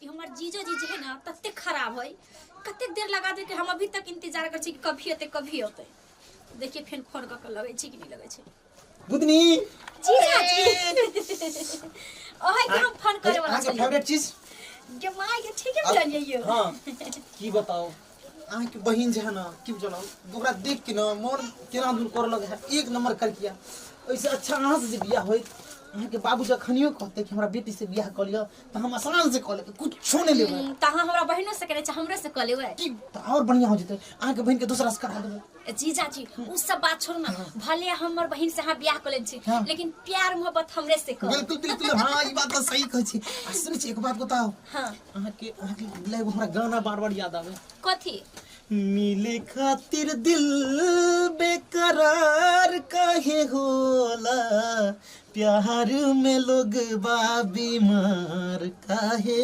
हमार जीजो जी है ना तत्ते खराब है, कते देर लगा दे कि हम अभी तक इंतजार कर छी कभी होते। देखिए फिर फोन कर लगे छी कि नहीं लगे छी। बुदनी जीजा जी ओहे के हम फोन करे वाला छली। फेवरेट चीज जमाई के ठीक है बोलिए यो। हां की बताओ अहाँ के बहिन जे है ना की बुझलो ओकरा देख के ना मन केना दूर कर लगे है एक नंबर कर किया। ऐसे अच्छा अहाँ से बियाह होई अहाँ के बाबू जखनियो कहते कि हमरा बेटी से बियाह कर लियो त हम आसान से कर ले कुछ नहीं लेबे त हां हमरा बहिनो से करे छ हमरे से कर लेबे की और बढ़िया हो जते। अहाँ के बहिन के दूसरा से करा देबे। जीजा जी उ सब बात छोड़ ना, भले हमर बहिन से हां बियाह कर ले छी लेकिन प्यार मोहब्बत हमरे से कर। बिल्कुल बिल्कुल हां ई बात तो सही कह छी। आ सुन छी एक बात बताओ। हां अहाँ के ले हमरा गाना बार-बार याद आवे। कथी मिले खातिर दिल बेकरार काहे होला, प्यार में लोग बा बीमार काहे